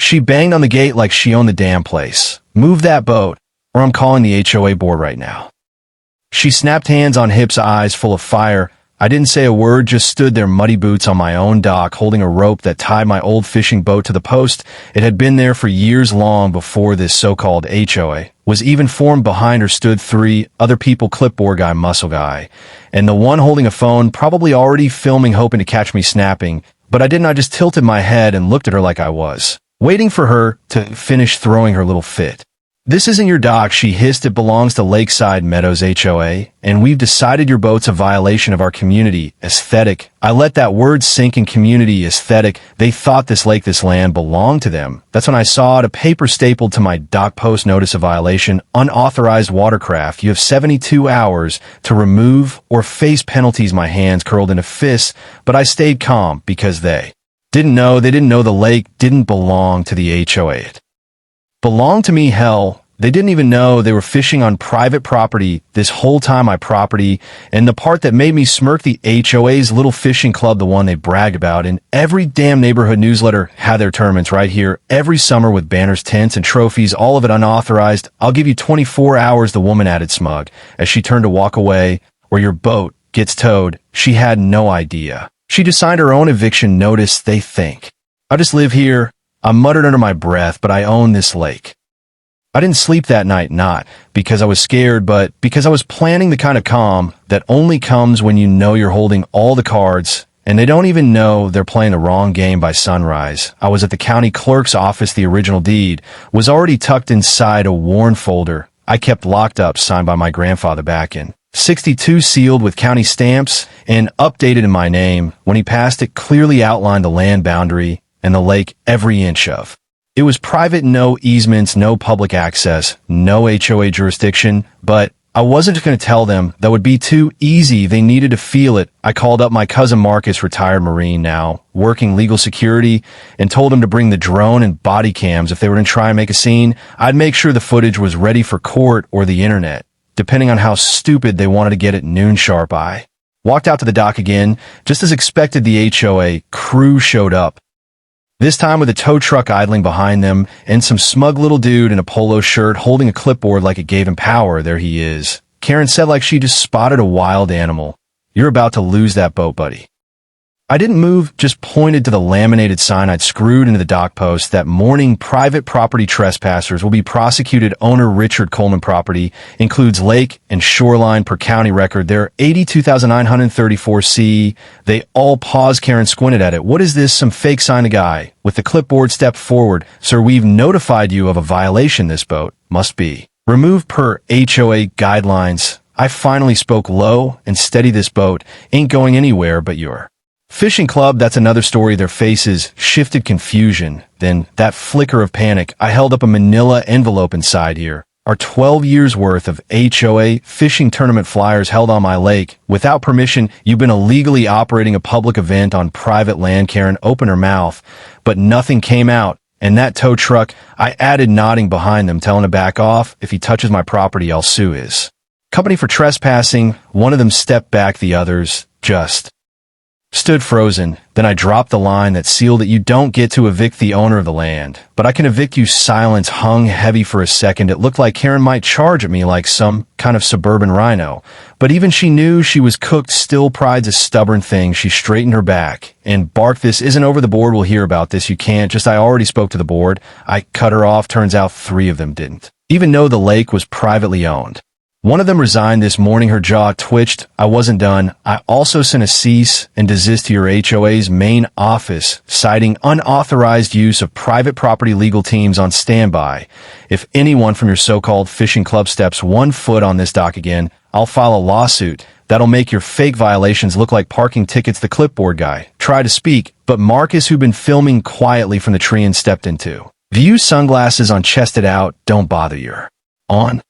She banged on the gate like she owned the damn place. "Move that boat, or I'm calling the HOA board right now." She snapped hands on hips, eyes full of fire. I didn't say a word, just stood there, muddy boots on my own dock, holding a rope that tied my old fishing boat to the post. It had been there for years, long before this so-called HOA was even formed. Behind her stood three other people, clipboard guy, muscle guy, and the one holding a phone, probably already filming, hoping to catch me snapping. But I didn't. I just tilted my head and looked at her like I was waiting for her to finish throwing her little fit. "This isn't your dock," she hissed. "It belongs to Lakeside Meadows HOA, and we've decided your boat's a violation of our community aesthetic." I let that word sink in. Community aesthetic. They thought this lake, this land belonged to them. That's when I saw it, a paper stapled to my dock post: notice of violation, unauthorized watercraft. You have 72 hours to remove or face penalties. My hands curled into fists, but I stayed calm because they didn't know the lake didn't belong to the HOA. It belonged to me. Hell, they didn't even know they were fishing on private property this whole time. My property. And the part that made me smirk, the HOA's little fishing club, the one they bragged about in every damn neighborhood newsletter, had their tournaments right here every summer with banners, tents, and trophies, all of it unauthorized. "I'll give you 24 hours, the woman added, smug, as she turned to walk away, "or your boat gets towed." She had no idea. She just signed her own eviction notice. They think I just live here. I muttered under my breath, but I own this lake. I didn't sleep that night, not because I was scared, but because I was planning the kind of calm that only comes when you know you're holding all the cards, and they don't even know they're playing the wrong game by sunrise. I was at the county clerk's office. The original deed was already tucked inside a worn folder I kept locked up, signed by my grandfather back in '62, sealed with county stamps and updated in my name. When he passed, it clearly outlined the land boundary and the lake every inch of. It was private, no easements, no public access, no HOA jurisdiction, but I wasn't just going to tell them. That would be too easy. They needed to feel it. I called up my cousin Marcus, retired Marine, now working legal security, and told him to bring the drone and body cams. If they were going to try and make a scene, I'd make sure the footage was ready for court or the internet, depending on how stupid they wanted to get it noon sharp. I walked out to the dock again. Just as expected, the HOA crew showed up. This time with a tow truck idling behind them and some smug little dude in a polo shirt holding a clipboard like it gave him power. "There he is," Karen said, like she just spotted a wild animal. "You're about to lose that boat, buddy." I didn't move, just pointed to the laminated sign I'd screwed into the dock post that morning: "Private property trespassers will be prosecuted. Owner Richard Coleman. Property includes lake and shoreline. Per county record, there are 82,934 C." They all paused. Karen squinted at it. "What is this? Some fake sign?" A guy with the clipboard stepped forward. "Sir, we've notified you of a violation. This boat must be removed per HOA guidelines." I finally spoke low and steady. "This boat ain't going anywhere but your fishing club." That's another story. Their faces shifted, confusion, then that flicker of panic. I held up a manila envelope. "Inside here are 12 years worth of HOA fishing tournament flyers held on my lake without permission. You've been illegally operating a public event on private land." Karen opened her mouth, but nothing came out. "And that tow truck," I added, nodding behind them, "telling to back off. If he touches my property, I'll sue his company for trespassing." One of them stepped back. The others just stood frozen. Then I dropped the line that sealed it: "You don't get to evict the owner of the land, but I can evict you." Silence hung heavy for a second. It looked like Karen might charge at me like some kind of suburban rhino, but even she knew she was cooked. Still, pride's a stubborn thing. She straightened her back and barked, "This isn't over. The board will hear about this. You can't just—" "I already spoke to the board." I cut her off. Turns out 3 of them didn't even know the lake was privately owned. One of them resigned this morning. Her jaw twitched. I wasn't done. "I also sent a cease and desist to your HOA's main office, citing unauthorized use of private property. Legal teams on standby. If anyone from your so-called fishing club steps 1 foot on this dock again, I'll file a lawsuit that'll make your fake violations look like parking tickets." The clipboard guy tried to speak, but Marcus, who'd been filming quietly from the tree, and stepped into view, sunglasses on, chested out, "Don't bother, you're on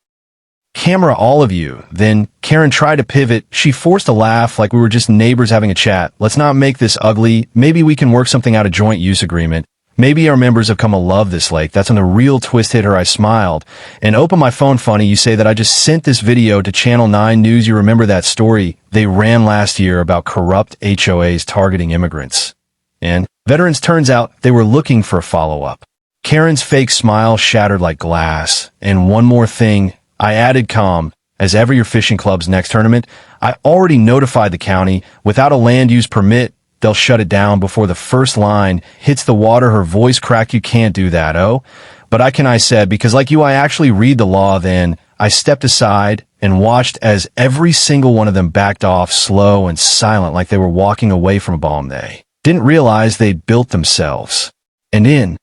camera, all of you." Then Karen tried to pivot. She forced a laugh like we were just neighbors having a chat. "Let's not make this ugly. Maybe we can work something out, a joint use agreement. Maybe our members have come to love this lake." That's when the real twist hit her. I smiled and opened my phone. "Funny you say that. I just sent this video to Channel 9 News. You remember that story they ran last year about corrupt HOAs targeting immigrants and veterans? Turns out they were looking for a follow-up." Karen's fake smile shattered like glass. And one more thing, I added calm. As ever your fishing club's next tournament, I already notified the county. Without a land use permit, they'll shut it down before the first line hits the water. Her voice cracked. You can't do that, oh? But I said, because like you, I actually read the law. Then I stepped aside and watched as every single one of them backed off, slow and silent, like they were walking away from a bomb they didn't realize they'd built themselves. And in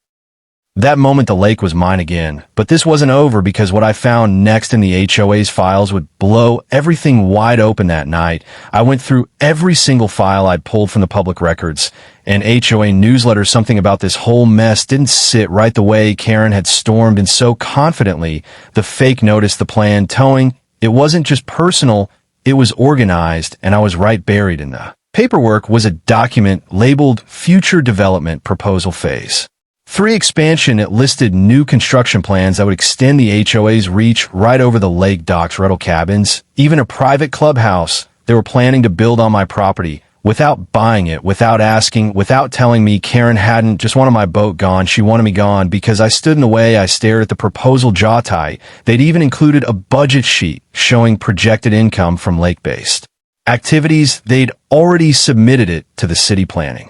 that moment, the lake was mine again. But this wasn't over, because what I found next in the HOA's files would blow everything wide open that night. I went through every single file I'd pulled from the public records and HOA newsletter. Something about this whole mess didn't sit right the way Karen had stormed in so confidently. The fake notice, the plan, towing, it wasn't just personal, it was organized, and I was right buried in the paperwork. Was a document labeled Future Development Proposal Phase 3 Expansion. It listed new construction plans that would extend the HOA's reach right over the lake docks, rental cabins, even a private clubhouse. They were planning to build on my property without buying it, without asking, without telling me. Karen hadn't just wanted my boat gone, she wanted me gone because I stood in the way. I stared at the proposal jaw tight. They'd even included a budget sheet showing projected income from lake-based activities. They'd already submitted it to the city planning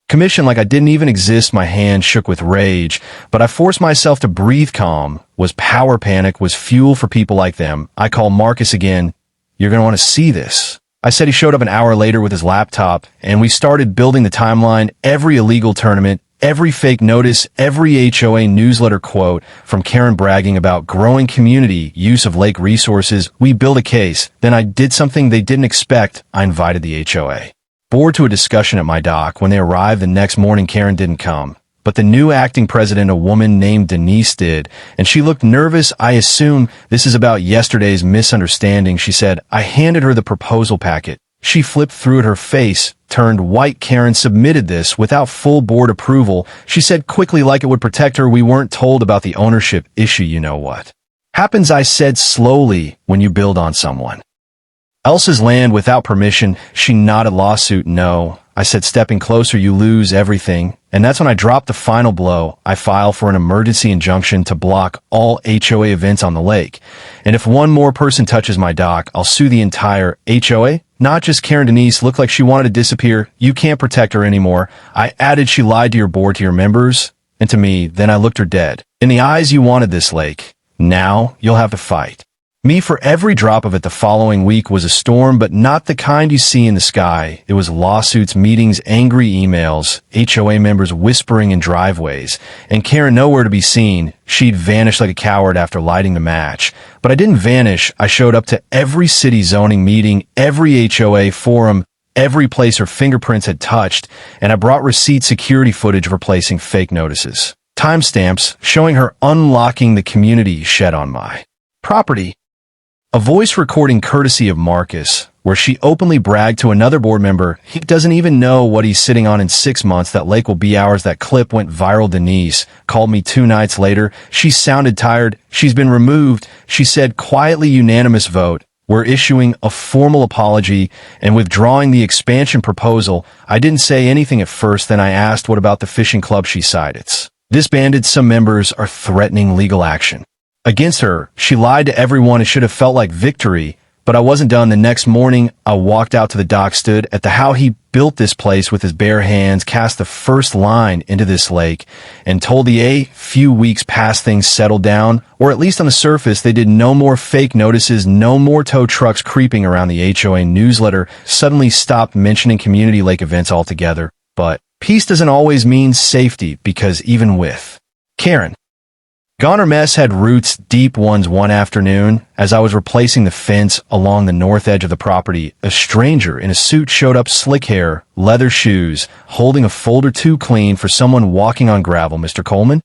commission like I didn't even exist. My hand shook with rage, but I forced myself to breathe. Calm was power, panic was fuel for people like them. I called Marcus again. You're going to want to see this, I said. He showed up an hour later with his laptop, and we started building the timeline. Every illegal tournament, every fake notice, every HOA newsletter quote from Karen bragging about growing community use of lake resources. We built a case. Then I did something they didn't expect. I invited the HOA board to a discussion at my dock. When they arrived the next morning, Karen didn't come, but the new acting president, a woman named Denise, did, and she looked nervous. I assume this is about yesterday's misunderstanding, she said. I handed her the proposal packet. She flipped through it. Her face turned white. Karen submitted this without full board approval, she said quickly, like it would protect her. We weren't told about the ownership issue. You know what happens, I said slowly, when you build on someone else's land without permission. She nodded. Lawsuit? No, I said, stepping closer. You lose everything. And that's when I dropped the final blow. I file for an emergency injunction to block all HOA events on the lake. And if one more person touches my dock, I'll sue the entire HOA. Not just Karen. Denise looked like she wanted to disappear. You can't protect her anymore, I added. She lied to your board, to your members, and to me. Then I looked her dead in the eyes. You wanted this lake. Now you'll have to fight me for every drop of it. The following week was a storm, but not the kind you see in the sky. It was lawsuits, meetings, angry emails, HOA members whispering in driveways, and Karen nowhere to be seen. She'd vanished like a coward after lighting the match. But I didn't vanish. I showed up to every city zoning meeting, every HOA forum, every place her fingerprints had touched, and I brought receipt, security footage replacing fake notices, timestamps showing her unlocking the community shed on my property. A voice recording courtesy of Marcus, where she openly bragged to another board member, he doesn't even know what he's sitting on. In 6 months, that lake will be ours. That clip went viral. Denise called me 2 nights later. She sounded tired. She's been removed. She said quietly, unanimous vote. We're issuing a formal apology and withdrawing the expansion proposal. I didn't say anything at first. Then I asked, what about the fishing club? She sighed. It's disbanded. Some members are threatening legal action against her. She lied to everyone. It should have felt like victory, but I wasn't done. The next morning, I walked out to the dock, stood at the how he built this place with his bare hands, cast the first line into this lake, and told the A few weeks past, things settled down, or at least on the surface. They did no more fake notices, no more tow trucks creeping around. The HOA newsletter suddenly stopped mentioning community lake events altogether. But peace doesn't always mean safety, because even with Karen gone, her mess had roots deep. One afternoon, as I was replacing the fence along the north edge of the property, a stranger in a suit showed up. Slick hair, leather shoes, holding a folder too clean for someone walking on gravel. Mr. Coleman?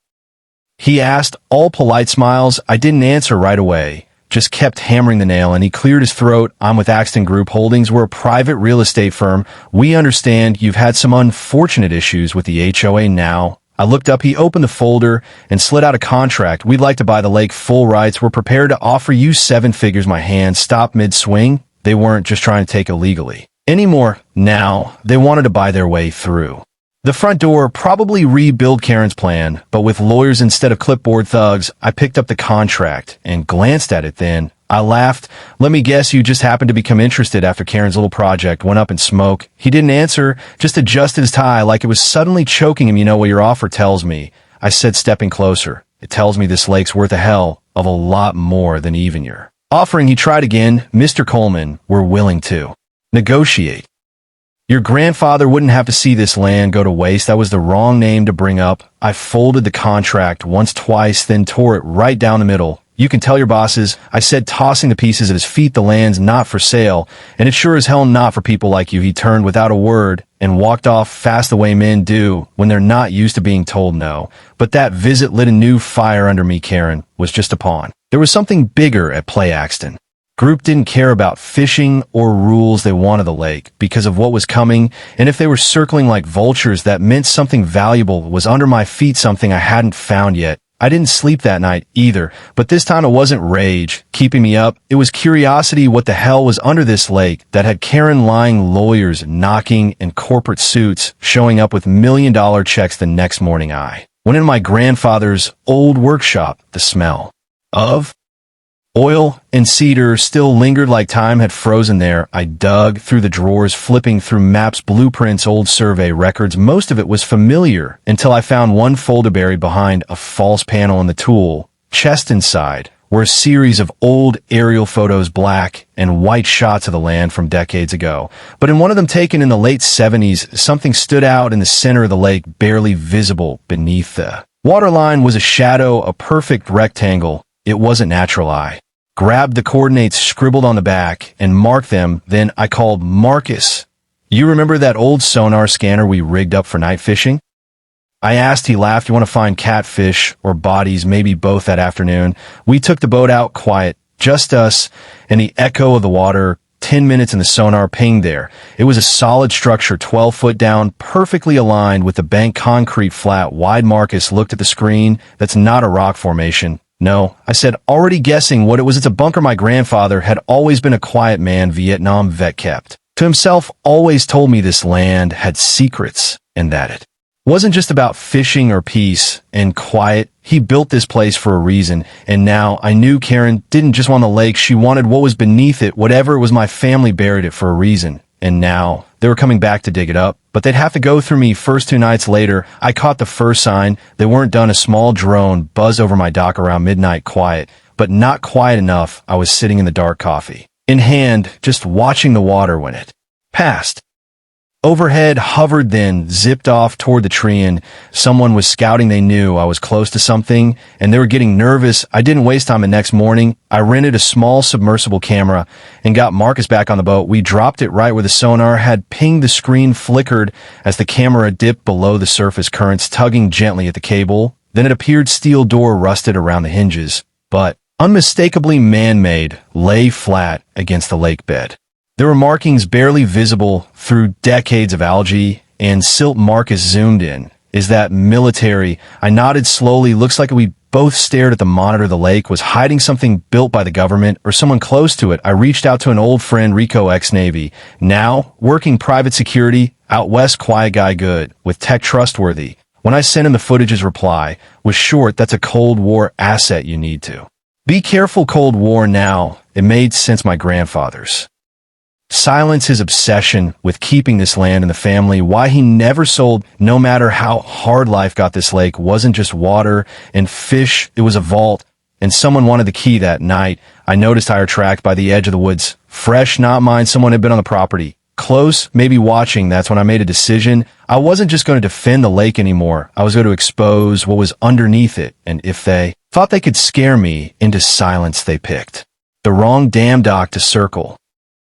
He asked, all polite smiles. I didn't answer right away, just kept hammering the nail, and he cleared his throat. I'm with Axton Group Holdings. We're a private real estate firm. We understand you've had some unfortunate issues with the HOA. Now I looked up. He opened the folder and slid out a contract. We'd like to buy the lake, full rights. We're prepared to offer you 7 figures. My hand stopped mid-swing. They weren't just trying to take illegally anymore. Now they wanted to buy their way through The front door probably rebuild Karen's plan, but with lawyers instead of clipboard thugs, I picked up the contract and glanced at it then. I laughed. Let me guess you just happened to become interested after Karen's little project went up in smoke. He didn't answer, just adjusted his tie like it was suddenly choking him. You know what your offer tells me, I said, stepping closer. It tells me this lake's worth a hell of a lot more than even your offering. He tried again. Mr. Coleman, we're willing to negotiate. Your grandfather wouldn't have to see this land go to waste. That was the wrong name to bring up. I folded the contract once, twice, then tore it right down the middle. You can tell your bosses, I said, tossing the pieces at his feet, the land's not for sale, and it's sure as hell not for people like you. He turned without a word and walked off fast the way men do when they're not used to being told no. But that visit lit a new fire under me. Karen was just a pawn. There was something bigger at play. Axton Group didn't care about fishing or rules. They wanted the lake because of what was coming, and if they were circling like vultures, that meant something valuable was under my feet, something I hadn't found yet. I didn't sleep that night either, but this time it wasn't rage keeping me up. It was curiosity. What the hell was under this lake that had Karen lying, lawyers knocking, and corporate suits showing up with $1 million checks the next morning? I went in my grandfather's old workshop. The smell of oil and cedar still lingered like time had frozen there. I dug through the drawers, flipping through maps, blueprints, old survey records. Most of it was familiar until I found one folder buried behind a false panel in the tool chest. Inside were a series of old aerial photos, black and white shots of the land from decades ago. But in one of them, taken in the late 70s, something stood out in the center of the lake, barely visible beneath the waterline. Was a shadow, a perfect rectangle. It wasn't natural. I grabbed the coordinates scribbled on the back and marked them. Then I called Marcus. You remember that old sonar scanner we rigged up for night fishing? I asked. He laughed. You want to find catfish or bodies? Maybe both. That afternoon, we took the boat out, quiet, just us and the echo of the water. 10 minutes and the sonar pinged there. It was a solid structure, 12 foot down, perfectly aligned with the bank, concrete, flat, wide. Marcus looked at the screen. That's not a rock formation. No, I said, already guessing what it was. It's a bunker. My grandfather had always been a quiet man, Vietnam vet, kept to himself, always told me this land had secrets and that it wasn't just about fishing or peace and quiet. He built this place for a reason, and now I knew Karen didn't just want the lake. She wanted what was beneath it. Whatever it was, my family buried it for a reason, and now they were coming back to dig it up. But they'd have to go through me first. 2 nights later, I caught the first sign. They weren't done. A small drone buzzed over my dock around midnight. Quiet, but not quiet enough. I was sitting in the dark, coffee in hand, just watching the water when it passed overhead, hovered, then zipped off toward the tree, and someone was scouting. They knew I was close to something, and they were getting nervous. I didn't waste time. The next morning, I rented a small submersible camera and got Marcus back on the boat. We dropped it right where the sonar had pinged. The screen flickered as the camera dipped below the surface, currents tugging gently at the cable. Then it appeared. Steel door rusted around the hinges, but unmistakably man-made, lay flat against the lake bed. There were markings barely visible through decades of algae and silt. Marcus zoomed in. Is that military? I nodded slowly. Looks like we both stared at the monitor. The lake was hiding something built by the government or someone close to it. I reached out to an old friend, Rico, ex-Navy, now working private security out west. Quiet guy, good, with tech, trustworthy. When I sent him the footage, his reply was short. That's a Cold War asset. You need to be careful. Cold War now. It made sense. My grandfather's silence, his obsession with keeping this land in the family, why he never sold. No matter how hard life got, this lake wasn't just water and fish. It was a vault, and someone wanted the key. That night, I noticed tire track by the edge of the woods. Fresh, not mine. Someone had been on the property. Close, maybe watching. That's when I made a decision. I wasn't just going to defend the lake anymore. I was going to expose what was underneath it, and if they thought they could scare me into silence, they picked the wrong damn dock to circle.